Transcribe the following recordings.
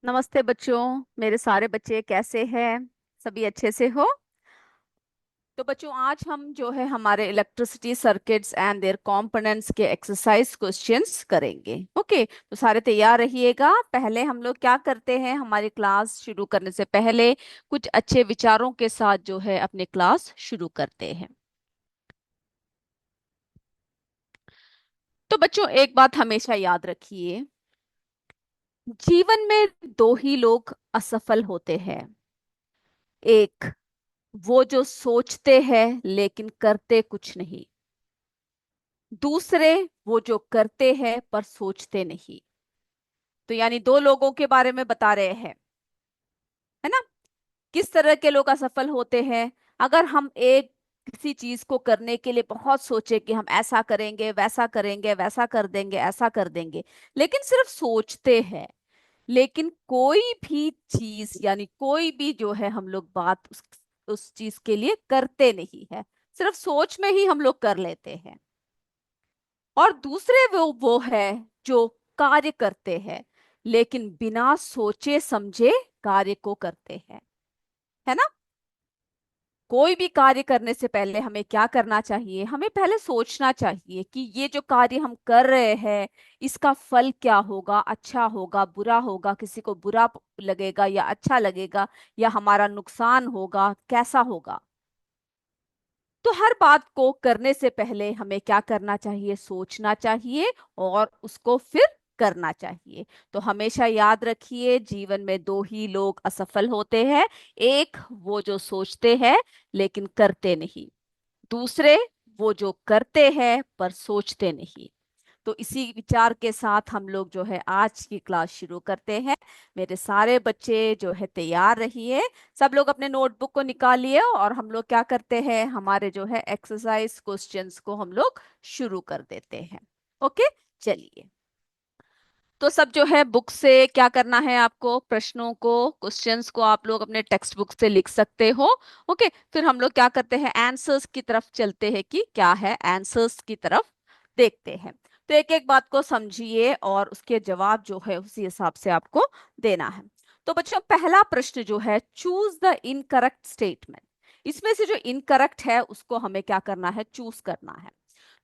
नमस्ते बच्चों। मेरे सारे बच्चे कैसे हैं? सभी अच्छे से हो? तो बच्चों, आज हम जो है हमारे electricity circuits and there components के एक्सरसाइज क्वेश्चंस करेंगे। ओके, तो सारे तैयार रहिएगा। पहले हम लोग क्या करते हैं, हमारी क्लास शुरू करने से पहले कुछ अच्छे विचारों के साथ जो है अपनी क्लास शुरू करते हैं। तो बच्चों, एक बात हमेशा याद रखिए, जीवन में दो ही लोग असफल होते हैं। एक, वो जो सोचते हैं लेकिन करते कुछ नहीं। दूसरे, वो जो करते हैं पर सोचते नहीं। तो यानी दो लोगों के बारे में बता रहे हैं, है ना? किस तरह के लोग असफल होते हैं? अगर हम एक किसी चीज को करने के लिए बहुत सोचे कि हम ऐसा करेंगे, वैसा करेंगे, वैसा कर देंगे, ऐसा कर देंगे, लेकिन सिर्फ सोचते हैं, लेकिन कोई भी चीज यानी कोई भी जो है हम लोग बात उस चीज के लिए करते नहीं है, सिर्फ सोच में ही हम लोग कर लेते हैं। और दूसरे वो है जो कार्य करते हैं लेकिन बिना सोचे समझे कार्य को करते हैं, है ना? कोई भी कार्य करने से पहले हमें क्या करना चाहिए? हमें पहले सोचना चाहिए कि ये जो कार्य हम कर रहे हैं, इसका फल क्या होगा, अच्छा होगा, बुरा होगा, किसी को बुरा लगेगा या अच्छा लगेगा, या हमारा नुकसान होगा, कैसा होगा। तो हर बात को करने से पहले हमें क्या करना चाहिए? सोचना चाहिए और उसको फिर करना चाहिए। तो हमेशा याद रखिए, जीवन में दो ही लोग असफल होते हैं। एक, वो जो सोचते हैं लेकिन करते नहीं। दूसरे, वो जो करते हैं पर सोचते नहीं। तो इसी विचार के साथ हम लोग जो है आज की क्लास शुरू करते हैं। मेरे सारे बच्चे जो है तैयार रहिए। सब लोग अपने नोटबुक को निकालिए और हम लोग क्या करते हैं, हमारे जो है एक्सरसाइज क्वेश्चंस को हम लोग शुरू कर देते हैं। ओके, चलिए। तो सब जो है बुक से क्या करना है, आपको प्रश्नों को, क्वेश्चंस को आप लोग अपने टेक्स्ट बुक से लिख सकते हो। ओके, फिर हम लोग क्या करते हैं, आंसर्स की तरफ चलते हैं कि क्या है, आंसर्स की तरफ देखते हैं। तो एक एक बात को समझिए और उसके जवाब जो है उसी हिसाब से आपको देना है। तो बच्चों, पहला प्रश्न जो है, चूज द इनकरेक्ट स्टेटमेंट। इसमें से जो इनकरेक्ट है उसको हमें क्या करना है, चूज करना है।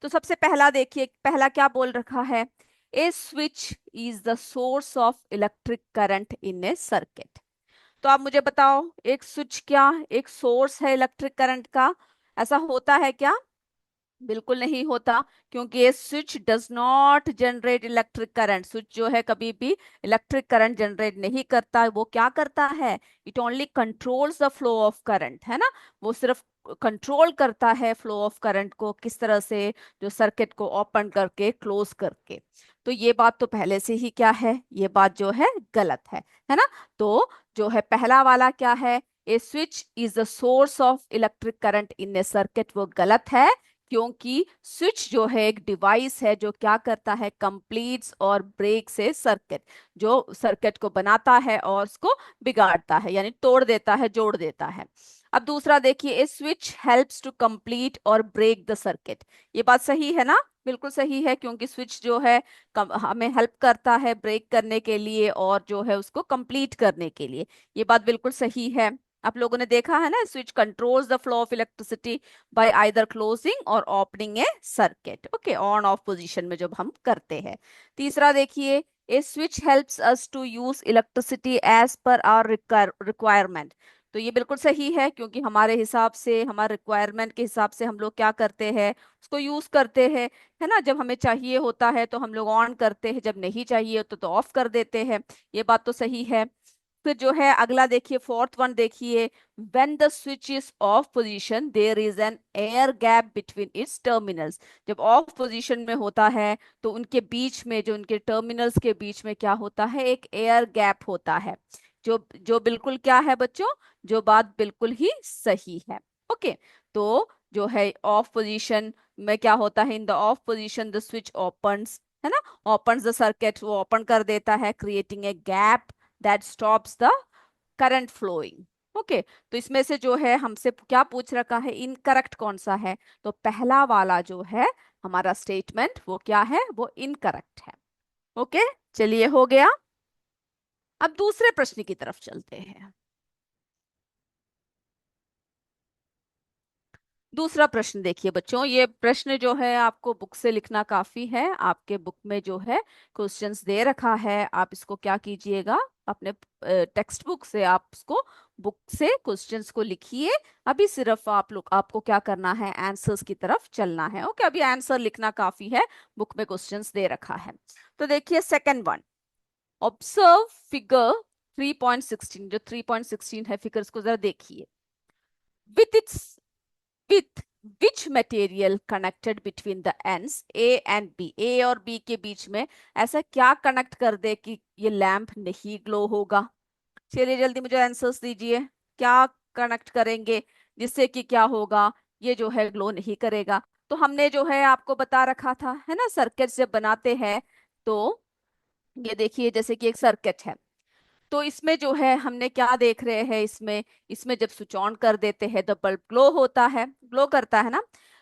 तो सबसे पहला देखिए, पहला क्या बोल रखा है, a switch is the source of electric current in a circuit. तो आप मुझे बताओ, एक स्विच क्या एक सोर्स है इलेक्ट्रिक करंट का? ऐसा होता है क्या? बिल्कुल नहीं होता, क्योंकि ये switch does not generate electric current. Switch जो है कभी भी इलेक्ट्रिक करंट जनरेट नहीं करता। वो क्या करता है, it only controls the flow of current, है ना? वो सिर्फ कंट्रोल करता है फ्लो ऑफ करंट को, किस तरह से, जो सर्किट को ओपन करके क्लोज करके। तो ये बात तो पहले से ही क्या है, ये बात जो है गलत है ना? तो जो है पहला वाला क्या है, a switch is the source of electric current in a circuit, वो गलत है। क्योंकि स्विच जो है एक डिवाइस है जो क्या करता है, कंप्लीट्स और ब्रेक्स ए सर्किट, जो सर्किट को बनाता है और उसको बिगाड़ता है, यानी तोड़ देता है, जोड़ देता है। अब दूसरा देखिए, a switch helps to complete और ब्रेक द सर्किट। ये बात सही है ना? बिल्कुल सही है, क्योंकि स्विच जो है हमें हेल्प करता है ब्रेक करने के लिए और जो है उसको कंप्लीट करने के लिए। ये बात बिल्कुल सही है। आप लोगों ने देखा है ना, switch controls the flow of electricity by either closing or opening a circuit. Okay, on off position में जब हम करते हैं। तीसरा देखिए, a switch helps us to use electricity as per our requirement. तो ये बिल्कुल सही है, क्योंकि हमारे हिसाब से, हमारे रिक्वायरमेंट के हिसाब से हम लोग क्या करते हैं, उसको यूज करते हैं, है ना? जब हमें चाहिए होता है तो हम लोग ऑन करते हैं, जब नहीं चाहिए तो ऑफ कर देते हैं। ये बात तो सही है। फिर जो है अगला देखिए, फोर्थ वन देखिए, when the switch is off position there is an air gap between its terminals। जब ऑफ पोजीशन में होता है तो उनके बीच में, जो उनके टर्मिनल्स के बीच में क्या होता है, एक एयर गैप होता है। जो जो बिल्कुल क्या है बच्चों, जो बात बिल्कुल ही सही है। ओके, तो जो है ऑफ पोजीशन में क्या होता है, in the off position the switch opens, है ना? ओपन्स द सर्किट, वो ओपन कर देता है, creating a gap that stops the current flowing. Okay, तो इसमें से जो है हमसे क्या पूछ रखा है, इनकरेक्ट कौन सा है? तो पहला वाला जो है हमारा स्टेटमेंट, वो क्या है, वो इनकरेक्ट है। ओके, चलिए, हो गया। अब दूसरे प्रश्न की तरफ चलते हैं। दूसरा प्रश्न देखिए बच्चों, ये प्रश्न जो है आपको बुक से लिखना काफी है। आपके बुक में जो है क्वेश्चंस दे रखा है, आप इसको क्या कीजिएगा, अपने टेक्स्ट बुक से आप उसको बुक से क्वेश्चंस को लिखिए। अभी सिर्फ आप लोग आपको क्या करना है, आंसर्स की तरफ चलना है। ओके, अभी आंसर लिखना काफी है, बुक में क्वेश्चंस दे रखा है। तो देखिए सेकंड वन, ऑब्जर्व फिगर 3.16। जो 3.16 है, फिगर्स को जरा देखिए। With its with which material connected between the ends A and B, A और B के बीच में ऐसा क्या कनेक्ट कर दे कि ये लैंप नहीं ग्लो होगा। चलिए जल्दी मुझे आंसर्स दीजिए, क्या कनेक्ट करेंगे जिससे कि क्या होगा, ये जो है ग्लो नहीं करेगा। तो हमने जो है आपको बता रखा था, है ना, सर्किट जब बनाते हैं तो ये देखिए जैसे कि एक सर्किट है, तो इसमें जो है हमने क्या देख रहे हैं, इसमें इसमें जब स्विच ऑन कर देते हैं तो बल्ब ग्लो होता है, ग्लो करता है ना।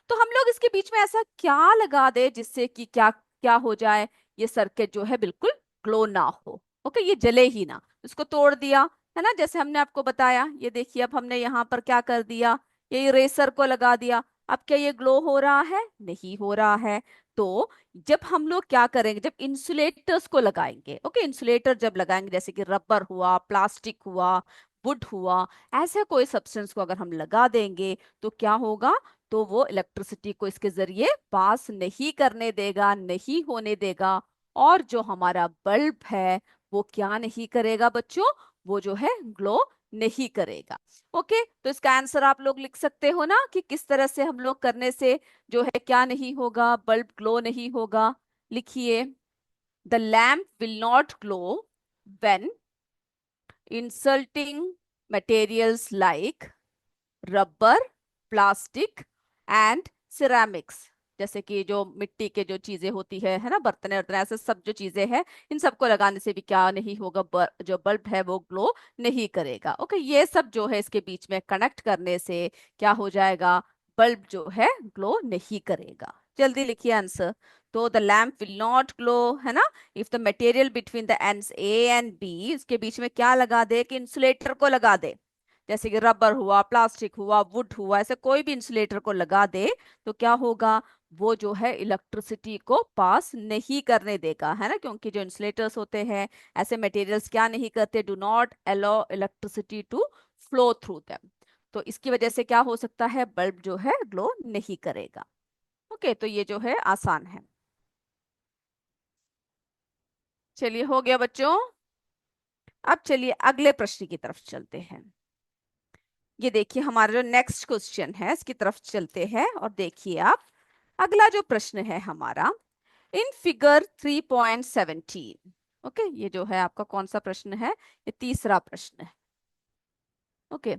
तो हम लोग इसके बीच में ऐसा क्या लगा दे जिससे कि क्या क्या हो जाए, ये सर्किट जो है बिल्कुल ग्लो ना हो। ओके, ये जले ही ना, इसको तोड़ दिया, है ना, जैसे हमने आपको बताया। ये देखिए अब हमने यहाँ पर क्या कर दिया, ये इरेजर को लगा दिया। अब क्या ये ग्लो हो रहा है, नहीं हो रहा है। तो जब हम लोग क्या करेंगे, जब इंसुलेटर्स को लगाएंगे, ओके, इंसुलेटर जब लगाएंगे जैसे कि रबर हुआ, प्लास्टिक हुआ, वुड हुआ, ऐसे कोई सब्सटेंस को अगर हम लगा देंगे तो क्या होगा, तो वो इलेक्ट्रिसिटी को इसके जरिए पास नहीं करने देगा, नहीं होने देगा। और जो हमारा बल्ब है वो क्या नहीं करेगा बच्चों, वो जो है ग्लो नहीं करेगा। ओके, तो इसका आंसर आप लोग लिख सकते हो ना कि किस तरह से हम लोग करने से जो है क्या नहीं होगा, बल्ब ग्लो नहीं होगा। लिखिए, the lamp will not glow when insulting materials like rubber, plastic and ceramics. जैसे कि जो मिट्टी के जो चीजें होती है ना, बर्तन वर्तन, ऐसे सब जो चीजें हैं, इन सबको लगाने से भी क्या नहीं होगा, जो बल्ब है वो ग्लो नहीं करेगा। ओके, ये सब जो है इसके बीच में कनेक्ट करने से क्या हो जाएगा, बल्ब जो है ग्लो नहीं करेगा। जल्दी लिखिए आंसर। तो the lamp will not glow, है ना, if the material between the ends A and B, इसके बीच में क्या लगा दे, कि इंसुलेटर को लगा दे, जैसे कि रबर हुआ, प्लास्टिक हुआ, वुड हुआ, ऐसे कोई भी इंसुलेटर को लगा दे तो क्या होगा, वो जो है इलेक्ट्रिसिटी को पास नहीं करने देगा, है ना, क्योंकि जो इंसुलेटर्स होते हैं ऐसे मटेरियल्स क्या नहीं करते, do not allow electricity to flow through them. तो इसकी वजह से क्या हो सकता है, बल्ब जो है ग्लो नहीं करेगा। ओके, तो ये जो है आसान है। चलिए हो गया बच्चों। अब चलिए अगले प्रश्न की तरफ चलते हैं। ये देखिए हमारा जो नेक्स्ट क्वेश्चन है इसकी तरफ चलते हैं, और देखिए आप, अगला जो प्रश्न है हमारा, इन फिगर 3.17। ओके, ये जो है आपका कौन सा प्रश्न है, ये तीसरा प्रश्न है। ओके,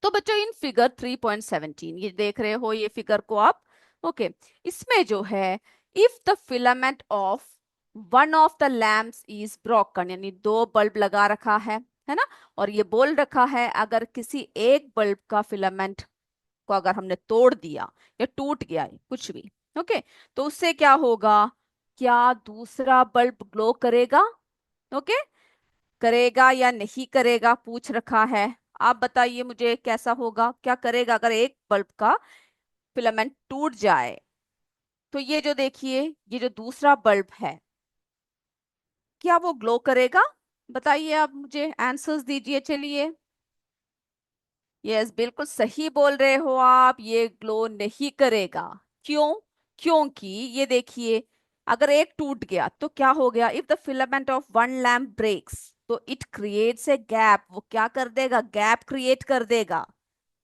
तो बच्चों इन फिगर 3.17 ये देख रहे हो ये फिगर को आप। ओके, इसमें जो है, if the filament of one of the lamps is broken, यानी दो बल्ब लगा रखा है ना, और ये बोल रखा है अगर किसी एक बल्ब का फिलामेंट को अगर हमने तोड़ दिया या टूट गया है, कुछ भी, ओके, तो उससे क्या होगा, क्या दूसरा बल्ब ग्लो करेगा, ओके, करेगा या नहीं करेगा, पूछ रखा है। आप बताइए मुझे कैसा होगा, क्या करेगा अगर एक बल्ब का फिलामेंट टूट जाए, तो ये जो देखिए ये जो दूसरा बल्ब है क्या वो ग्लो करेगा, बताइए आप मुझे आंसर्स दीजिए। चलिए, यस बिल्कुल सही बोल रहे हो आप, ये ग्लो नहीं करेगा। क्यों, क्योंकि ये देखिए अगर एक टूट गया तो क्या हो गया, if the filament of one lamp breaks तो इट क्रिएट्स ए गैप, वो क्या कर देगा, गैप क्रिएट कर देगा,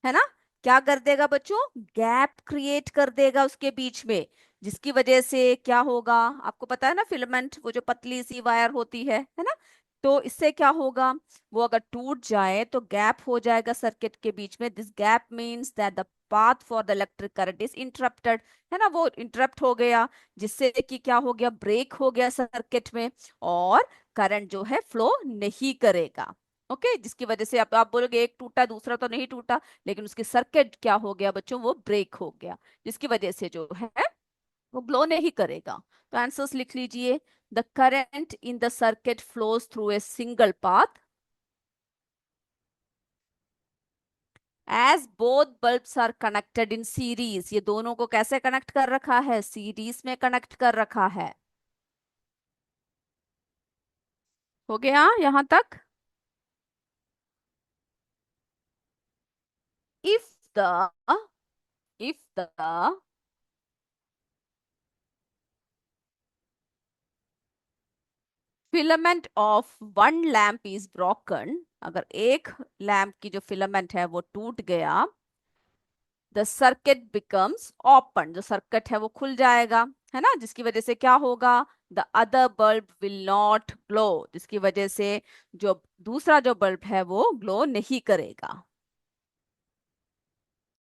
है ना, क्या कर देगा बच्चों, गैप क्रिएट कर देगा उसके बीच में, जिसकी वजह से क्या होगा, आपको पता है ना, फिलामेंट वो जो पतली सी वायर होती है ना, तो इससे क्या होगा, वो अगर टूट जाए तो गैप हो जाएगा सर्किट के बीच में। This gap means that the path for the electric current is interrupted, है ना, वो इंटरप्ट हो गया, जिससे कि क्या हो गया, ब्रेक हो गया सर्किट में, और करंट जो है फ्लो नहीं करेगा। ओके, जिसकी वजह से आप बोलोगे एक टूटा दूसरा तो नहीं टूटा, लेकिन उसकी सर्किट क्या हो गया बच्चों, वो ब्रेक हो गया, जिसकी वजह से जो है वो ग्लो नहीं करेगा। तो आंसर्स लिख लीजिए। The current in the circuit flows through a single path as both bulbs are connected in series. ये दोनों को कैसे कनेक्ट कर रखा है? सीरीज में कनेक्ट कर रखा है। हो गया यहां तक? if the if the filament of one lamp is broken, अगर एक लैंप की जो फिलामेंट है वो टूट गया, द सर्किट बिकम्स ओपन, जो सर्किट है वो खुल जाएगा, है ना, जिसकी वजह से क्या होगा? The other bulb will not glow, जिसकी वजह से जो दूसरा जो बल्ब है वो ग्लो नहीं करेगा।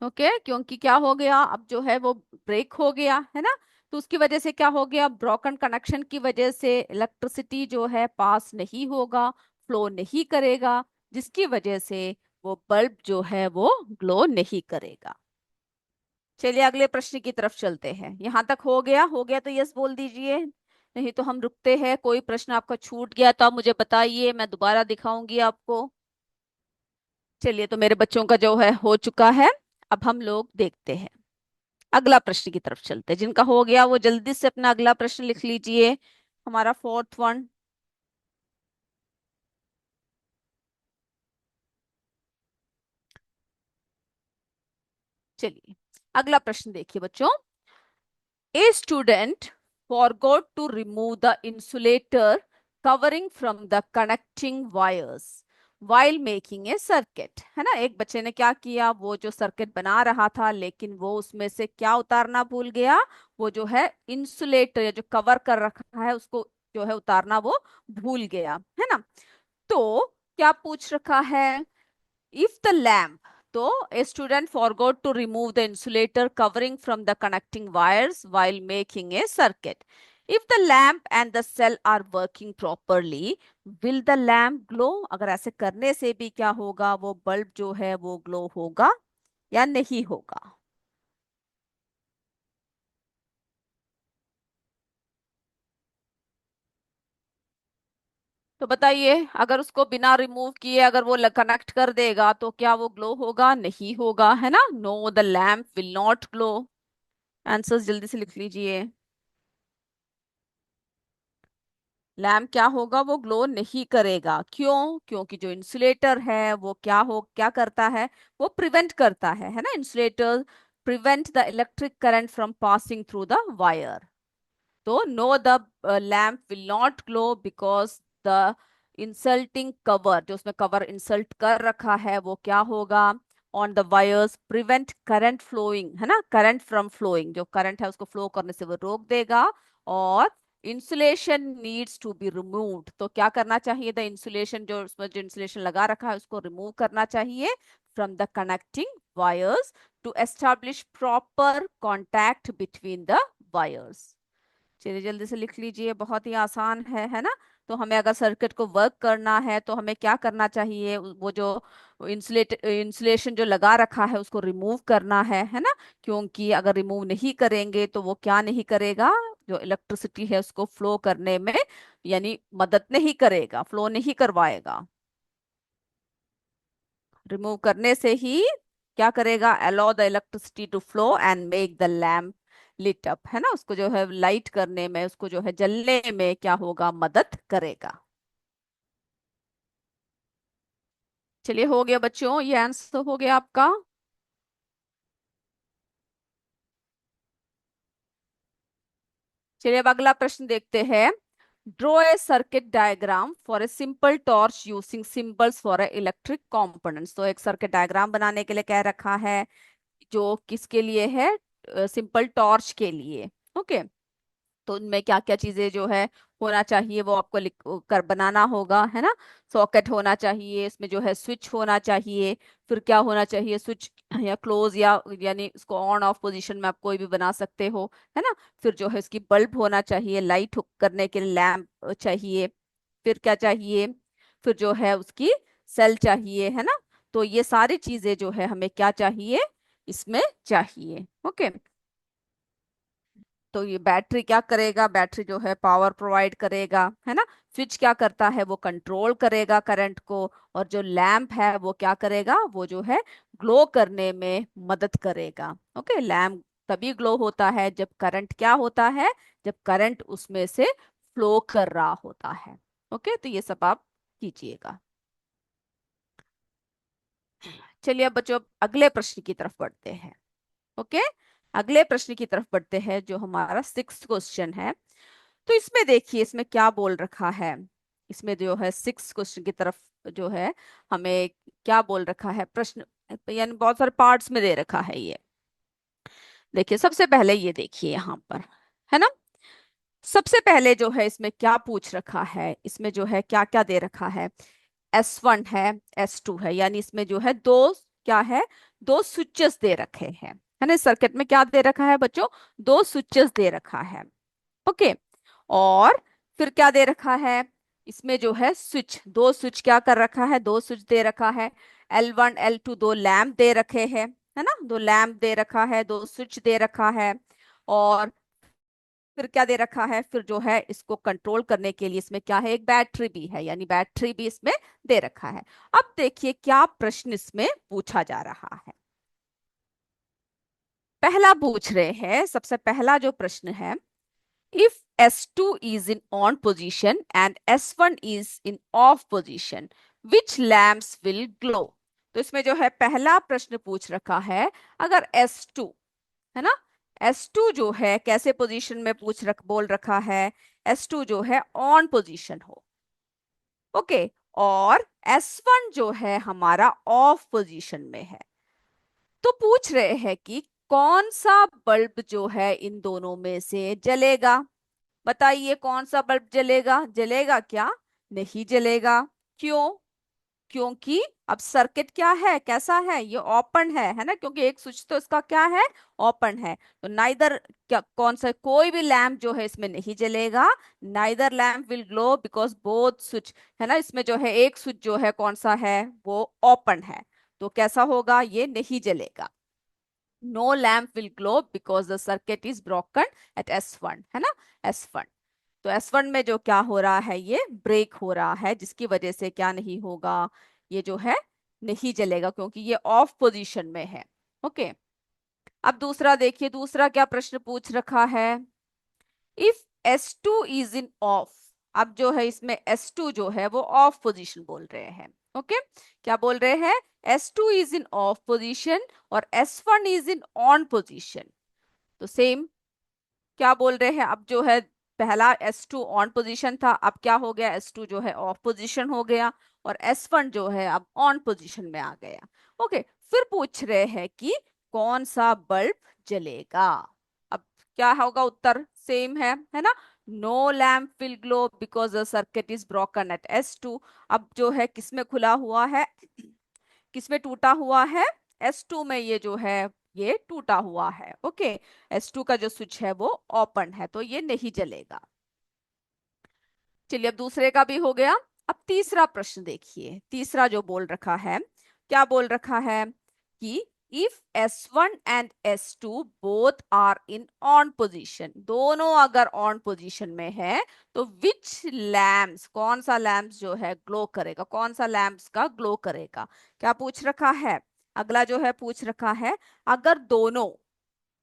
ओके क्योंकि क्या हो गया? अब जो है वो ब्रेक हो गया है ना, तो उसकी वजह से क्या हो गया? ब्रोकन कनेक्शन की वजह से इलेक्ट्रिसिटी जो है पास नहीं होगा, फ्लो नहीं करेगा, जिसकी वजह से वो बल्ब जो है वो ग्लो नहीं करेगा। चलिए अगले प्रश्न की तरफ चलते हैं। यहां तक हो गया? हो गया तो यस बोल दीजिए, नहीं तो हम रुकते हैं। कोई प्रश्न आपका छूट गया तो आप मुझे बताइए, मैं दोबारा दिखाऊंगी आपको। चलिए तो मेरे बच्चों का जो है हो चुका है। अब हम लोग देखते हैं, अगला प्रश्न की तरफ चलते हैं। जिनका हो गया वो जल्दी से अपना अगला प्रश्न लिख लीजिए, हमारा फोर्थ वन। चलिए अगला प्रश्न देखिए बच्चों। A student forgot to remove the insulator covering from the connecting wires while making a circuit, है ना। एक बच्चे ने क्या किया? वो जो सर्किट बना रहा था लेकिन वो उसमें से क्या उतारना भूल गया? वो जो है इंसुलेटर या जो कवर कर रखा है उसको जो है उतारना वो भूल गया, है ना। तो क्या पूछ रखा है? If the lamp, so a student forgot to remove the insulator covering from the connecting wires while making a circuit. If the lamp and the cell are working properly, will the lamp glow? अगर ऐसे करने से भी क्या होगा? वो bulb जो है वो ग्लो होगा या नहीं होगा? तो बताइए, अगर उसको बिना रिमूव किए अगर वो कनेक्ट कर देगा तो क्या वो ग्लो होगा? नहीं होगा, है ना। No, the lamp will not glow. Answers जल्दी से लिख लीजिए। लैम्प क्या होगा? वो ग्लो नहीं करेगा। क्यों? क्योंकि जो इंसुलेटर है वो क्या करता है? वो प्रिवेंट करता है ना। Insulator prevent the electric current from passing through the wire. तो no, the lamp will not glow because the insulting cover, जो उसमें कवर इंसल्ट कर रखा है वो क्या होगा? On the wires prevent current flowing, है ना, करंट फ्रॉम फ्लोइंग, जो करंट है उसको फ्लो करने से वो रोक देगा। और insulation needs to be removed, तो क्या करना चाहिए? द इंसुलेशन, जो उसमें जो इंसुलेशन लगा रखा है उसको रिमूव करना चाहिए from the connecting wires to establish proper contact between the wires. चलिए जल्दी से लिख लीजिए, बहुत ही आसान है ना। तो हमें अगर सर्किट को वर्क करना है तो हमें क्या करना चाहिए? वो जो इंसुलेशन जो लगा रखा है उसको रिमूव करना है ना। क्योंकि अगर रिमूव नहीं करेंगे तो वो क्या नहीं करेगा? जो इलेक्ट्रिसिटी है उसको फ्लो करने में यानी मदद नहीं करेगा, फ्लो नहीं करवाएगा। रिमूव करने से ही क्या करेगा? Allow the electricity to flow and make the lamp lit up, है ना, उसको जो है लाइट करने में, उसको जो है जलने में क्या होगा? मदद करेगा। चलिए हो गया बच्चों, ये आंसर हो गया आपका। चलिए अब अगला प्रश्न देखते हैं। Draw a circuit diagram for a simple torch using symbols for a electric components. तो एक सर्किट डायग्राम बनाने के लिए कह रखा है, जो किसके लिए है? सिंपल टॉर्च के लिए। ओके, तो उनमें क्या क्या चीजें जो है होना चाहिए वो आपको लिख कर बनाना होगा, है ना। सॉकेट होना चाहिए, इसमें जो है स्विच होना चाहिए, फिर क्या होना चाहिए? स्विच या क्लोज या यानी इसको ऑन ऑफ पोजीशन में आप कोई भी बना सकते हो, है ना। फिर जो है इसकी बल्ब होना चाहिए, लाइट करने के लिए लैम्प चाहिए। फिर क्या चाहिए? फिर जो है उसकी सेल चाहिए, है ना। तो ये सारी चीजें जो है हमें क्या चाहिए? इसमें चाहिए। ओके, तो ये बैटरी क्या करेगा, बैटरी जो है पावर प्रोवाइड करेगा, है ना। स्विच क्या करता है, वो कंट्रोल करेगा करंट को। और जो लैंप है वो क्या करेगा, वो जो है ग्लो करने में मदद करेगा। ओके, लैंप तभी ग्लो होता है जब करंट क्या होता है, जब करंट उसमें से फ्लो कर रहा होता है। ओके, तो ये सब आप कीजिएगा। चलिए अब बच्चों अगले प्रश्न की तरफ बढ़ते हैं। ओके, अगले प्रश्न की तरफ बढ़ते हैं जो हमारा 6th क्वेश्चन है। तो इसमें देखिए इसमें क्या बोल रखा है। इसमें जो है 6th क्वेश्चन की तरफ जो है हमें क्या बोल रखा है प्रश्न, यानी बहुत सारे पार्ट्स में दे रखा है ये। देखिए सबसे पहले ये देखिए यहाँ पर, है ना। सबसे पहले जो है इसमें क्या पूछ रखा है, इसमें जो है क्या क्या दे रखा है। S1 है, S2 है, यानी इसमें जो है दो क्या है, दो स्विचेस दे रखे हैं, है ना। सर्किट में क्या दे रखा है बच्चों, दो स्विचेस दे रखा है। ओके, और फिर क्या दे रखा है, इसमें जो है स्विच, दो स्विच क्या कर रखा है, दो स्विच दे रखा है। L1 L2 दो लैंप दे रखे हैं, है ना, दो लैंप दे रखा है, दो स्विच दे रखा है। और फिर क्या दे रखा है, फिर जो है इसको कंट्रोल करने के लिए इसमें क्या है, एक बैटरी भी है, यानी बैटरी भी इसमें दे रखा है। अब देखिए क्या प्रश्न इसमें पूछा जा रहा है। पहला पूछ रहे हैं, सबसे पहला जो प्रश्न है, if S2 is in on position and S1 is in off position, which lamps will glow? तो इसमें जो है पहला प्रश्न पूछ रखा है, अगर S2, है ना, S2 जो है कैसे पोजीशन में बोल रखा है, S2 जो है ऑन पोजीशन हो। ओके, और S1 जो है हमारा ऑफ पोजीशन में है। तो पूछ रहे हैं कि कौन सा बल्ब जो है इन दोनों में से जलेगा। बताइए कौन सा बल्ब जलेगा, जलेगा क्या, नहीं जलेगा। क्यों, क्योंकि अब सर्किट क्या है, कैसा है, ये ओपन है ना, क्योंकि एक स्विच तो इसका क्या है, ओपन है। तो नाइदर क्या, कौन सा, कोई भी लैंप जो है इसमें नहीं जलेगा। Neither lamp will glow because both switch, है ना, इसमें जो है एक स्विच जो है कौन सा है, वो ओपन है। तो कैसा होगा, ये नहीं जलेगा। No lamp will glow because the circuit is broken at S1, है ना, S1। तो S1 में जो क्या हो रहा है, ये ब्रेक हो रहा है, जिसकी वजह से क्या नहीं होगा, ये जो है नहीं जलेगा, क्योंकि ये ऑफ पोजीशन में है। ओके, अब दूसरा देखिए, दूसरा क्या प्रश्न पूछ रखा है, if S2 is in of. अब जो है इसमें S2 जो है वो ऑफ पोजीशन बोल रहे हैं। ओके, क्या बोल रहे हैं, S2 is in off position और S1 is in on position. तो सेम क्या बोल रहे हैं, अब जो है पहला S2 ऑन पोजीशन था, अब क्या हो गया, S2 जो है ऑफ पोजीशन हो गया, और S1 जो है अब ऑन पोजीशन में आ गया। ओके, फिर पूछ रहे हैं कि कौन सा बल्ब जलेगा। अब क्या होगा उत्तर, सेम है ना। No lamp will glow because the circuit is broken at S2। अब जो है किसमें खुला हुआ है, किसमें टूटा हुआ है, S2 में ये जो है ये टूटा हुआ है। ओके, S2 का जो स्विच है वो ओपन है, तो ये नहीं जलेगा। चलिए अब दूसरे का भी हो गया। अब तीसरा प्रश्न देखिए, तीसरा जो बोल रखा है, क्या बोल रखा है कि if S1 and S2 both are in on position, दोनों अगर ऑन पोजीशन में है, तो विच लैम्प्स, कौन सा लैम्प्स जो है ग्लो करेगा, कौन सा लैम्प्स का ग्लो करेगा। क्या पूछ रखा है, अगला जो है पूछ रखा है, अगर दोनों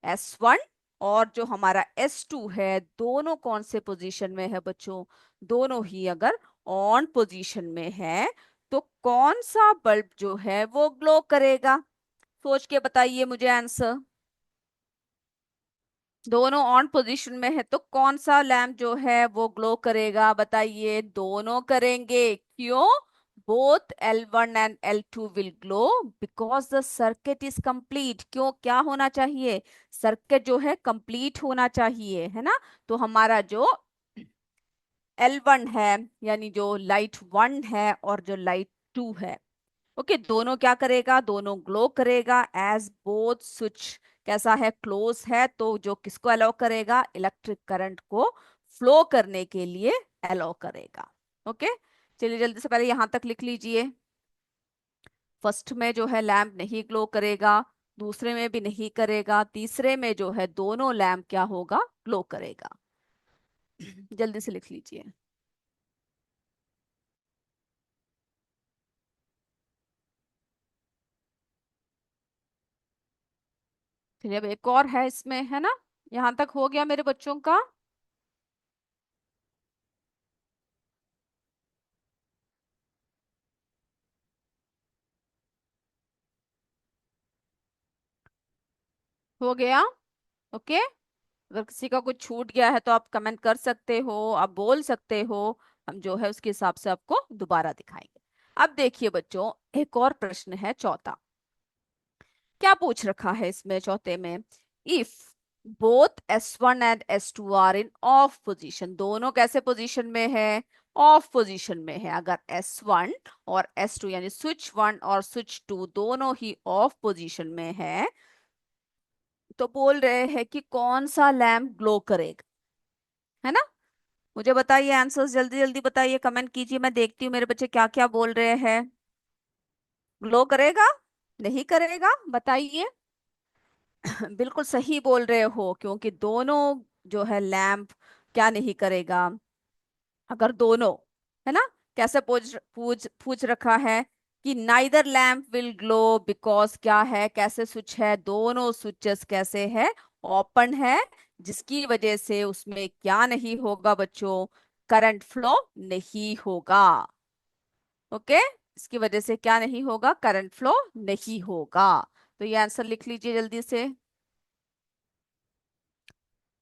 S1 और जो हमारा S2 है, दोनों कौन से पोजीशन में है बच्चों, दोनों ही अगर ऑन पोजीशन में है, तो कौन सा बल्ब जो है वो ग्लो करेगा। सोच के बताइए मुझे आंसर। दोनों ऑन पोजीशन में है तो कौन सा लैम्प जो है वो ग्लो करेगा, बताइए। दोनों करेंगे, क्यों, both L1 and L2 will glow because the circuit is complete. क्यों, क्या होना चाहिए, सर्किट जो है कंप्लीट होना चाहिए, है ना। तो हमारा जो L1 है, यानी जो लाइट 1 है और जो लाइट 2 है, ओके, दोनों क्या करेगा, दोनों ग्लो करेगा एज बोथ स्विच कैसा है, क्लोज है, तो जो किसको अलाउ करेगा, इलेक्ट्रिक करंट को फ्लो करने के लिए अलाउ करेगा। ओके, चलिए जल्दी से पहले यहां तक लिख लीजिए। फर्स्ट में जो है लैम्प नहीं ग्लो करेगा, दूसरे में भी नहीं करेगा, तीसरे में जो है दोनों लैम्प क्या होगा, ग्लो करेगा? जल्दी से लिख लीजिए। चलिए अब एक और है इसमें, है ना? यहाँ तक हो गया मेरे बच्चों का? हो गया? ओके। अगर किसी का कुछ छूट गया है तो आप कमेंट कर सकते हो, आप बोल सकते हो। हम जो है उसके हिसाब से आपको दोबारा दिखाएंगे। अब देखिए बच्चों, एक और प्रश्न है चौथा। क्या पूछ रखा है इसमें चौथे में? If both S1 and S2 are in off position, दोनों कैसे पोजीशन में है? ऑफ पोजीशन में है। अगर S1 और S2 यानी स्विच 1 और स्विच 2 दोनों ही ऑफ पोजीशन में है, तो बोल रहे हैं कि कौन सा लैम्प ग्लो करेगा, है ना? मुझे बताइए आंसर्स, जल्दी जल्दी बताइए, कमेंट कीजिए, मैं देखती हूँ मेरे बच्चे क्या क्या बोल रहे हैं। ग्लो करेगा? नहीं करेगा? बताइए। बिल्कुल सही बोल रहे हो, क्योंकि दोनों जो है लैंप क्या नहीं करेगा? अगर दोनों, है ना? कैसे पूछ पूछ पूछ रखा है कि neither lamp will glow because क्या है, कैसे स्विच है, दोनों स्विचेस कैसे है, ओपन है, जिसकी वजह से उसमें क्या नहीं होगा बच्चों? करंट फ्लो नहीं होगा। ओके। इसकी वजह से क्या नहीं होगा? करंट फ्लो नहीं होगा। तो ये आंसर लिख लीजिए जल्दी से।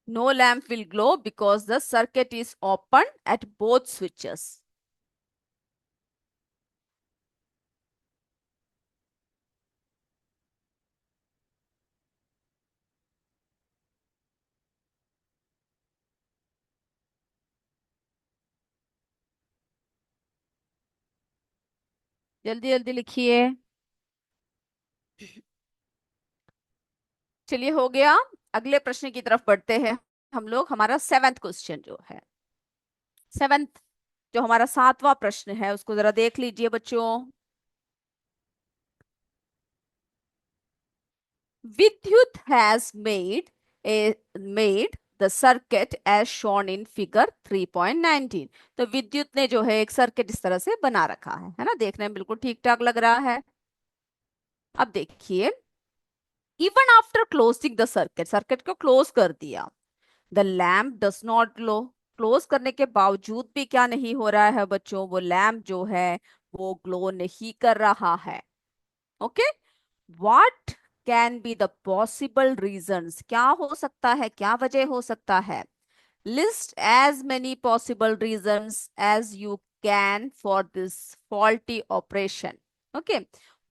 No lamp will glow because the circuit is open at both switches. जल्दी जल्दी लिखिए। चलिए हो गया। अगले प्रश्न की तरफ बढ़ते हैं हम लोग। हमारा सेवेंथ क्वेश्चन जो है, सेवेंथ जो हमारा सातवां प्रश्न है, उसको जरा देख लीजिए बच्चों। Vidyut has made the circuit as shown in figure 3.19। तो विद्युत ने जो है एक सर्किट इस तरह से बना रखा है ना? देखने में बिल्कुल ठीक ठाक लग रहा है। अब देखिए, even after closing the circuit, circuit को क्लोज कर दिया, the lamp does not glow. Close करने के बावजूद भी क्या नहीं हो रहा है बच्चों? वो लैम्प जो है वो ग्लो नहीं कर रहा है। Okay. What can be the possible reasons? क्या हो सकता है, क्या वजह हो सकता है? List as many possible reasons as you can for this faulty operation. Okay.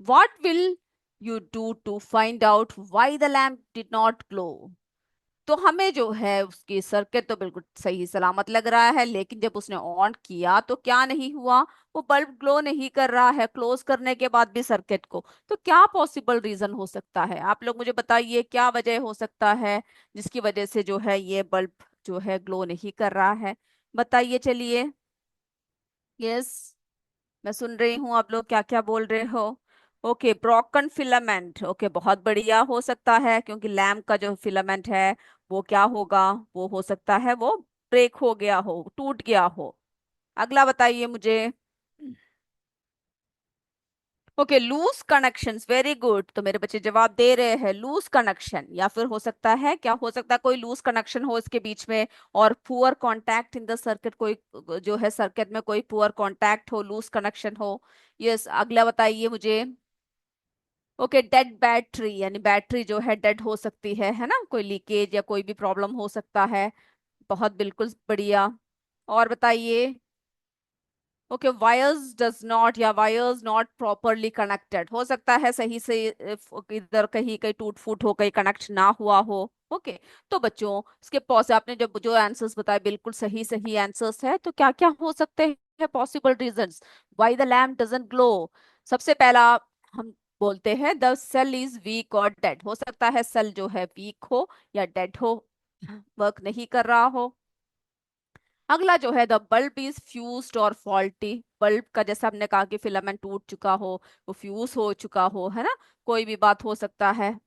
What will you do to find out why the lamp did not glow? तो हमें जो है उसकी सर्किट तो बिल्कुल सही सलामत लग रहा है, लेकिन जब उसने ऑन किया तो क्या नहीं हुआ? वो बल्ब ग्लो नहीं कर रहा है, क्लोज करने के बाद भी सर्किट को। तो क्या पॉसिबल रीजन हो सकता है? आप लोग मुझे बताइए, क्या वजह हो सकता है जिसकी वजह से जो है ये बल्ब जो है ग्लो नहीं कर रहा है? बताइए चलिए। यस, मैं सुन रही हूँ आप लोग क्या क्या बोल रहे हो। Okay, broken filament. ओके, बहुत बढ़िया हो सकता है, क्योंकि लैम्प का जो फिलामेंट है वो क्या होगा? वो हो सकता है वो ब्रेक हो गया हो, टूट गया हो। अगला बताइए मुझे। Okay, loose connections, very good. तो मेरे बच्चे जवाब दे रहे हैं लूज कनेक्शन, या फिर हो सकता है, क्या हो सकता है? कोई लूज कनेक्शन हो इसके बीच में, और poor contact in the circuit, कोई जो है सर्किट में कोई पुअर कांटेक्ट हो, लूज कनेक्शन हो। यस, अगला बताइए मुझे। ओके, डेड बैटरी, यानी बैटरी जो है डेड हो सकती है ना? कोई लीकेज या कोई भी प्रॉब्लम हो सकता है। बहुत बिल्कुल बढ़िया। और बताइए। ओके, वायर्स डज नॉट, या वायर्स नॉट प्रॉपरली कनेक्टेड, हो सकता है सही से इधर कहीं कहीं टूट फूट हो, कहीं कनेक्ट ना हुआ हो। ओके। तो बच्चों इसके पॉस आपने जब जो आंसर्स बताए बिल्कुल सही सही आंसर्स है, तो क्या क्या हो सकते हैं possible reasons why the lamp doesn't glow? सबसे पहला हम बोलते हैं द सेल इज वीक और डेड। हो सकता है सेल जो है वीक हो या डेड हो, वर्क नहीं कर रहा हो। अगला जो है द बल्ब इज फ्यूज्ड और फॉल्टी। बल्ब का जैसा हमने कहा कि फिलामेंट टूट चुका हो, वो फ्यूज हो चुका हो, है ना? कोई भी बात हो सकता है।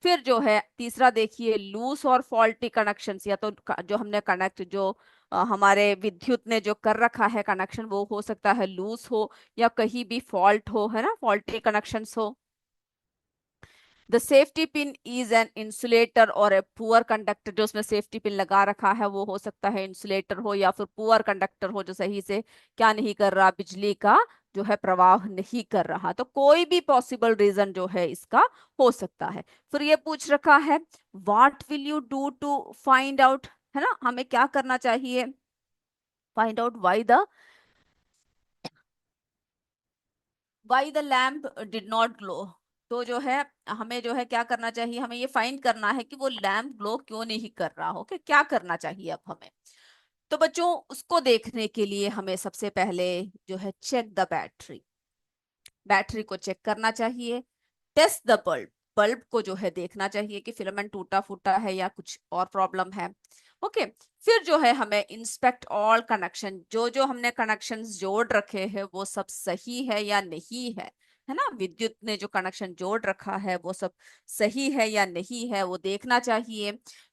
फिर जो है तीसरा देखिए, लूज और फॉल्टी कनेक्शंस, या तो जो हमने कनेक्ट जो हमारे विद्युत ने जो कर रखा है कनेक्शन, वो हो सकता है लूज हो, या कहीं भी फॉल्ट हो, है ना, फॉल्टी कनेक्शंस हो। The safety pin is an insulator और ए पुअर कंडक्टर, जो उसमें सेफ्टी पिन लगा रखा है वो हो सकता है इंसुलेटर हो, या फिर पुअर कंडक्टर हो, जो सही से क्या नहीं कर रहा, बिजली का जो है प्रवाह नहीं कर रहा। तो कोई भी पॉसिबल रीजन जो है इसका हो सकता है। फिर ये पूछ रखा है, what will you do to find out, है ना, हमें क्या करना चाहिए, find out why the lamp did not glow. तो जो है हमें जो है क्या करना चाहिए, हमें ये फाइंड करना है कि वो लैम्प ग्लो क्यों नहीं कर रहा हो, कि क्या करना चाहिए अब हमें। तो बच्चों उसको देखने के लिए हमें सबसे पहले जो है चेक द बैटरी, बैटरी को चेक करना चाहिए। टेस्ट द बल्ब, बल्ब को जो है देखना चाहिए कि फिलामेंट टूटा फूटा है या कुछ और प्रॉब्लम है। ओके। फिर जो है हमें इंस्पेक्ट ऑल कनेक्शन, जो जो हमने कनेक्शंस जोड़ रखे हैं वो सब सही है या नहीं है ना, विद्युत ने जो कनेक्शन जोड़ रखा है वो सब सही है या नहीं है, वो देखना चाहिए।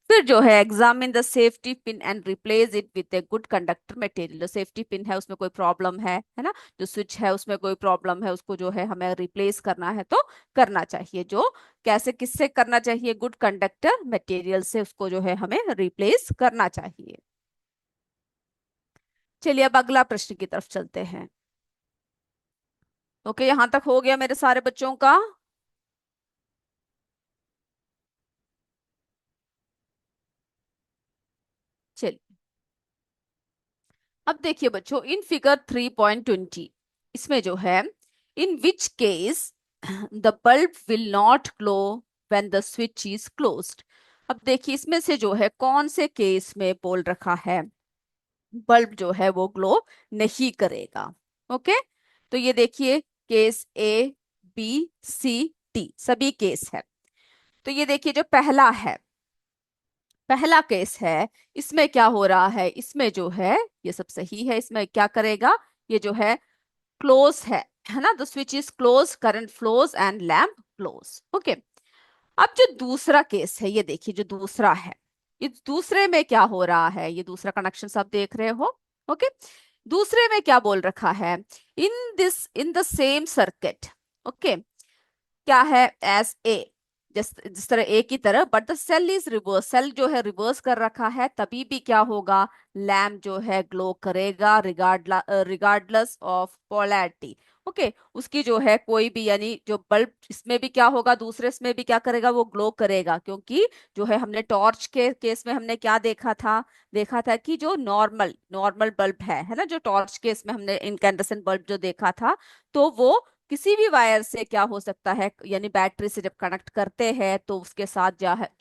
फिर जो है examine the safety pin and replace it with a good conductor material, जो सेफ्टी पिन है उसमें कोई प्रॉब्लम है ना, जो स्विच है उसमें कोई प्रॉब्लम है, उसको जो है हमें रिप्लेस करना है तो करना चाहिए। जो कैसे किससे करना चाहिए, गुड कंडक्टर मटेरियल से उसको जो है हमें रिप्लेस करना चाहिए। चलिए अब अगला प्रश्न की तरफ चलते हैं। ओके, यहां तक हो गया मेरे सारे बच्चों का। चलिए अब देखिए बच्चों, इन फिगर 3.20 इसमें जो है, in which case the bulb will not glow when the switch is closed. अब देखिए इसमें से जो है कौन से केस में बोल रखा है बल्ब जो है वो ग्लो नहीं करेगा। ओके, तो ये देखिए case A B C D सभी केस है। तो ये देखिए जो पहला है, पहला केस है, इसमें क्या हो रहा है, इसमें जो है ये सब सही है, इसमें क्या करेगा, ये जो है क्लोज है ना, the switch is close, current flows and lamp close. Okay. अब जो दूसरा केस है, ये देखिए जो दूसरा है, इस दूसरे में क्या हो रहा है, ये दूसरा कनेक्शन सब देख रहे हो। ओके। दूसरे में क्या बोल रखा है, in the same circuit. Okay, क्या है, एज ए, जिस जिस तरह ए की तरह, but the cell is reverse, cell जो है रिवर्स कर रखा है, तभी भी क्या होगा, लैम्प जो है ग्लो करेगा रिगार्डलेस ऑफ पोलैरिटी। ओके, उसकी जो है कोई भी, यानी जो बल्ब इसमें भी क्या होगा, दूसरे इसमें भी क्या करेगा, वो ग्लो करेगा, क्योंकि जो है हमने टॉर्च के केस में हमने क्या देखा था कि जो नॉर्मल नॉर्मल बल्ब है ना, जो टॉर्च केस में हमने इनकैंडेसेंट बल्ब जो देखा था, तो वो किसी भी वायर से क्या हो सकता है, यानी बैटरी से जब कनेक्ट करते हैं तो उसके साथ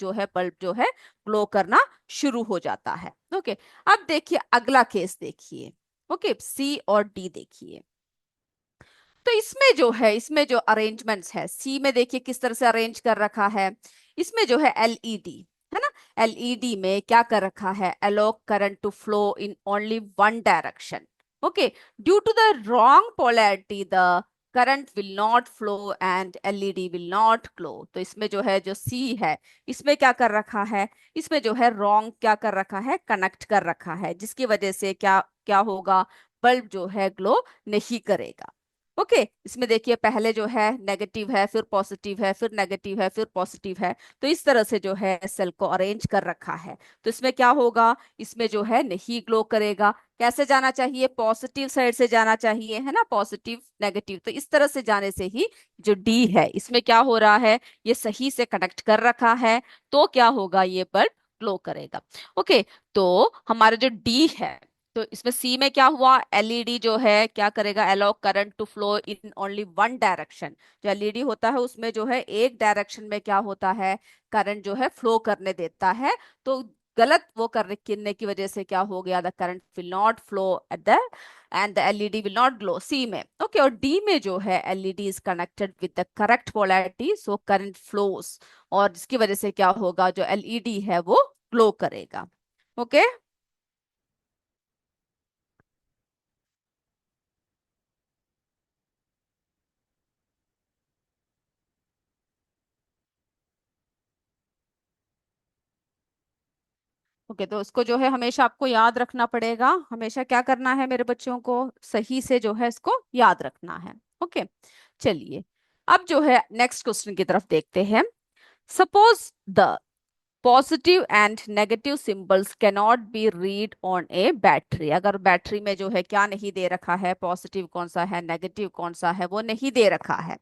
जो है बल्ब जो है ग्लो करना शुरू हो जाता है। ओके। अब देखिए अगला केस देखिए। ओके, सी और डी देखिए। तो इसमें जो है, इसमें जो अरेंजमेंट्स है, सी में देखिए किस तरह से अरेंज कर रखा है, इसमें जो है एलईडी है ना, एलईडी में क्या कर रखा है, allow current to flow in only one direction. Okay, due to the wrong polarity the current will not flow and LED will not glow. तो इसमें जो है जो सी है, इसमें क्या कर रखा है, इसमें जो है रॉन्ग क्या कर रखा है, कनेक्ट कर रखा है, जिसकी वजह से क्या क्या होगा, बल्ब जो है ग्लो नहीं करेगा। ओके। इसमें देखिए पहले जो है नेगेटिव है, फिर पॉजिटिव है, फिर नेगेटिव है, फिर पॉजिटिव है, तो इस तरह से जो है सेल को अरेंज कर रखा है। तो इसमें क्या होगा, इसमें जो है नहीं ग्लो करेगा। कैसे जाना चाहिए, पॉजिटिव साइड से जाना चाहिए, है ना, पॉजिटिव नेगेटिव, तो इस तरह से जाने से ही जो डी है इसमें क्या हो रहा है, ये सही से कनेक्ट कर रखा है, तो क्या होगा, ये बल्ब ग्लो करेगा। ओके। तो हमारा जो डी है, तो इसमें सी में क्या हुआ, एलईडी जो है क्या करेगा, allow current to flow in only one direction. जो एलईडी होता है उसमें जो है एक डायरेक्शन में क्या होता है, करंट जो है फ्लो करने देता है। तो गलत वो करने की वजह से क्या हो गया, the current will not flow at the end the LED will not glow, C में। ओके, और डी में जो है LED is connected with the correct polarity, so current flows, और जिसकी वजह से क्या होगा, जो एलईडी है वो ग्लो करेगा। ओके। ओके, तो इसको जो है हमेशा आपको याद रखना पड़ेगा, हमेशा क्या करना है मेरे बच्चों को, सही से जो है इसको याद रखना है। ओके, चलिए अब जो है नेक्स्ट क्वेश्चन की तरफ देखते हैं। Suppose the positive and negative symbols cannot be read on A battery. अगर बैटरी में जो है क्या नहीं दे रखा है, पॉजिटिव कौन सा है, नेगेटिव कौन सा है, वो नहीं दे रखा है,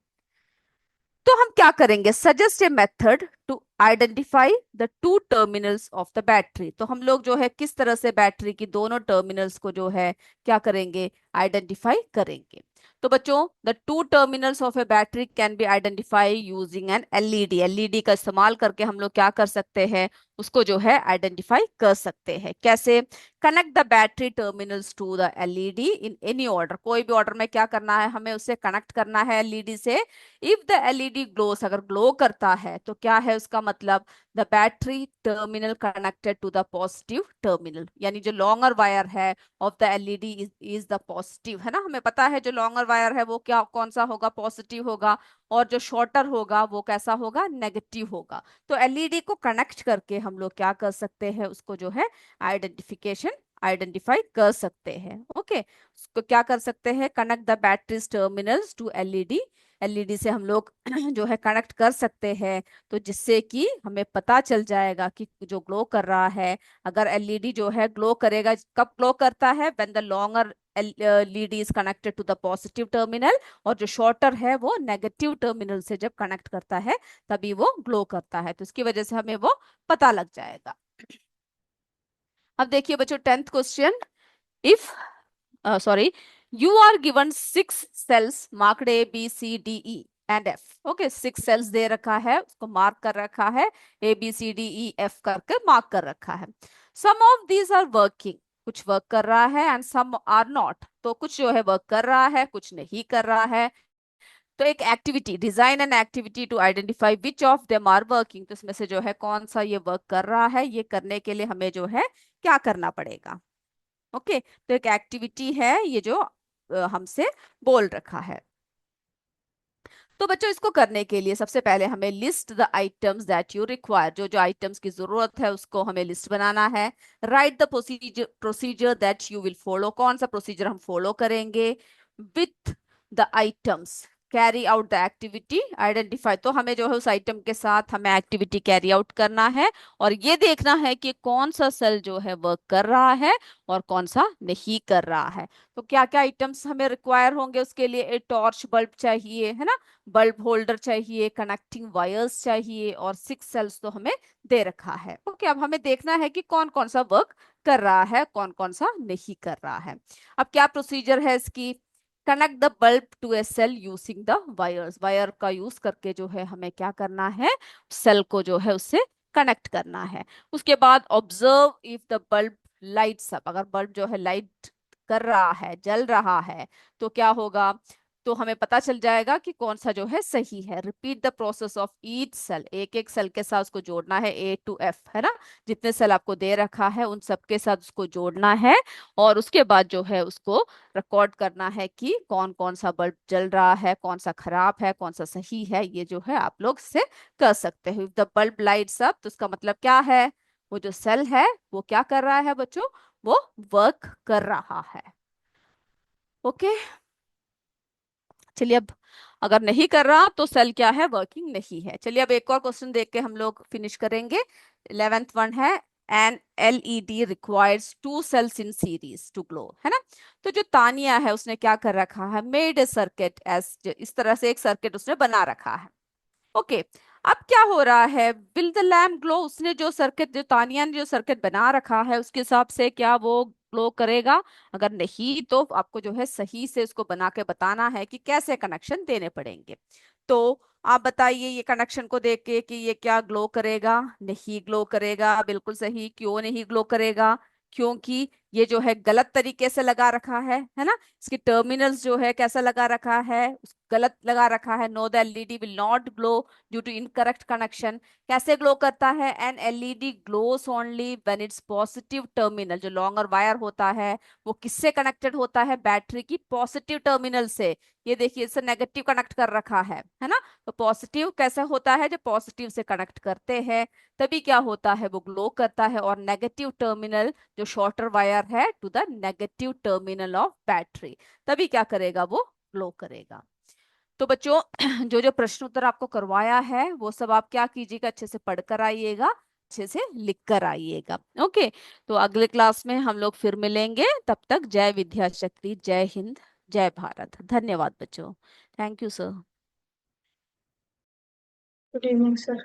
तो हम क्या करेंगे, suggest a method to identify the two terminals of the battery. तो हम लोग जो है किस तरह से बैटरी की दोनों टर्मिनल्स को जो है क्या करेंगे, आइडेंटिफाई करेंगे। तो बच्चों, the two terminals of a battery can be identify using an LED. LED का इस्तेमाल करके हम लोग क्या कर सकते हैं, उसको जो है आइडेंटिफाई कर सकते हैं। कैसे, connect the battery terminals to the LED in any order. कोई भी ऑर्डर में क्या करना है, हमें उससे कनेक्ट करना है एलईडी से। इफ द एलईडी ग्लोस, अगर ग्लो करता है तो क्या है उसका मतलब, the battery terminal connected to the positive terminal, यानी जो लॉन्गर वायर है of the LED is the positive, है ना। हमें पता है जो लॉन्गर वायर है वो क्या कौन सा होगा, पॉजिटिव होगा, और जो शॉर्टर होगा वो कैसा होगा, नेगेटिव होगा। तो एलईडी को कनेक्ट करके हम लोग क्या कर सकते हैं, उसको जो है आइडेंटिफाई कर सकते हैं। ओके, उसको क्या कर सकते हैं, connect the batteries terminals to LED. LED से हम लोग जो है कनेक्ट कर सकते हैं, तो जिससे कि हमें पता चल जाएगा कि जो ग्लो कर रहा है, अगर एलईडी जो है ग्लो करेगा, कब ग्लो करता है, when the longer LED is connected to the positive terminal, और जो शॉर्टर है वो नेगेटिव टर्मिनल से जब कनेक्ट करता है तभी वो ग्लो करता है। तो इसकी वजह से हमें वो पता लग जाएगा। अब देखिए बच्चों, 10th question. If sorry, you are given 6 cells marked A B C D E and F। Okay, 6 cells दे रखा है, उसको मार्क कर रखा है, A B C D E F करके मार्क कर रखा है। some of these are working, कुछ वर्क कर रहा है, एंड some are not, तो कुछ जो है वर्क कर रहा है, कुछ नहीं कर रहा है। तो एक activity, design an activity to identify which of them are working. तो इसमें से जो है कौन सा ये वर्क कर रहा है, ये करने के लिए हमें जो है क्या करना पड़ेगा। ओके, तो एक एक्टिविटी है ये जो हमसे बोल रखा है। तो बच्चों, इसको करने के लिए सबसे पहले हमें list the items that you require. जो जो आइटम्स की जरूरत है उसको हमें लिस्ट बनाना है। Right the procedure that you will follow. कौन सा प्रोसीजर हम फॉलो करेंगे। With the items carry out the activity identify. तो हमें जो है उस आइटम के साथ हमें एक्टिविटी कैरी आउट करना है, और ये देखना है कि कौन सा सेल जो है वर्क कर रहा है और कौन सा नहीं कर रहा है। तो क्या क्या आइटम्स हमें रिक्वायर होंगे उसके लिए, एक टॉर्च बल्ब चाहिए, है ना, बल्ब होल्डर चाहिए, कनेक्टिंग वायर्स चाहिए, और 6 सेल्स तो हमें दे रखा है। ओके, अब हमें देखना है कि कौन कौन सा वर्क कर रहा है, कौन कौन सा नहीं कर रहा है। अब क्या प्रोसीजर है इसकी, connect the bulb to a cell using the wires. Wire का यूज करके जो है हमें क्या करना है, सेल को जो है उससे कनेक्ट करना है। उसके बाद observe if the bulb lights up. अगर बल्ब जो है लाइट कर रहा है, जल रहा है, तो क्या होगा, तो हमें पता चल जाएगा कि कौन सा जो है सही है। Repeat the process of each cell. एक एक सेल के साथ उसको जोड़ना है, A to F, है ना। जितने सेल आपको दे रखा है उन सब के साथ उसको जोड़ना है, और उसके बाद जो है उसको रिकॉर्ड करना है कि कौन कौन सा बल्ब जल रहा है, कौन सा खराब है, कौन सा सही है। ये जो है आप लोग से कर सकते हो। If the bulb lights up, तो उसका मतलब क्या है, वो जो सेल है वो क्या कर रहा है बच्चों, वो वर्क कर रहा है। ओके, चलिए अब अगर नहीं कर रहा तो सेल क्या है, वर्किंग नहीं है। चलिए अब एक और क्वेश्चन देख के हम लोग फिनिश करेंगे। 11th वन है, एन एलईडी रिक्वायर्स 2 cells इन सीरीज टू ग्लो, है ना। तो जो तानिया है उसने क्या कर रखा है, मेड ए सर्किट एज, इस तरह से एक सर्किट उसने बना रखा है। ओके, अब क्या हो रहा है, विल द लैम्प ग्लो। उसने जो सर्किट, जो तानिया ने जो सर्किट बना रखा है उसके हिसाब से क्या वो ग्लो करेगा। अगर नहीं तो आपको जो है सही से उसको बना के बताना है कि कैसे कनेक्शन देने पड़ेंगे। तो आप बताइए ये कनेक्शन को देख के कि ये क्या ग्लो करेगा, नहीं ग्लो करेगा। बिल्कुल सही, क्यों नहीं ग्लो करेगा, क्योंकि ये जो है गलत तरीके से लगा रखा है ना। इसकी टर्मिनल्स जो है कैसा लगा रखा है, गलत लगा रखा है। No the LED will not glow due to incorrect connection. कैसे ग्लो करता है, an LED glows only when its positive terminal, जो लॉन्गर वायर होता है वो किससे कनेक्टेड होता है, बैटरी की पॉजिटिव टर्मिनल से। ये देखिए इसे नेगेटिव कनेक्ट कर रखा है ना। तो पॉजिटिव कैसे होता है, जब पॉजिटिव से कनेक्ट करते हैं तभी क्या होता है, वो ग्लो करता है। और नेगेटिव टर्मिनल जो शॉर्टर वायर है to the negative terminal of battery, तभी क्या करेगा, वो ग्लो करेगा। तो बच्चों जो जो प्रश्न उत्तर आपको करवाया है वो सब आप क्या कीजिएगा, अच्छे से पढ़कर आइएगा, अच्छे से लिख कर आइएगा। ओके, तो अगले क्लास में हम लोग फिर मिलेंगे। तब तक जय विद्याशक्ति, जय हिंद, जय भारत। धन्यवाद बच्चों। Thank you sir. Good evening sir.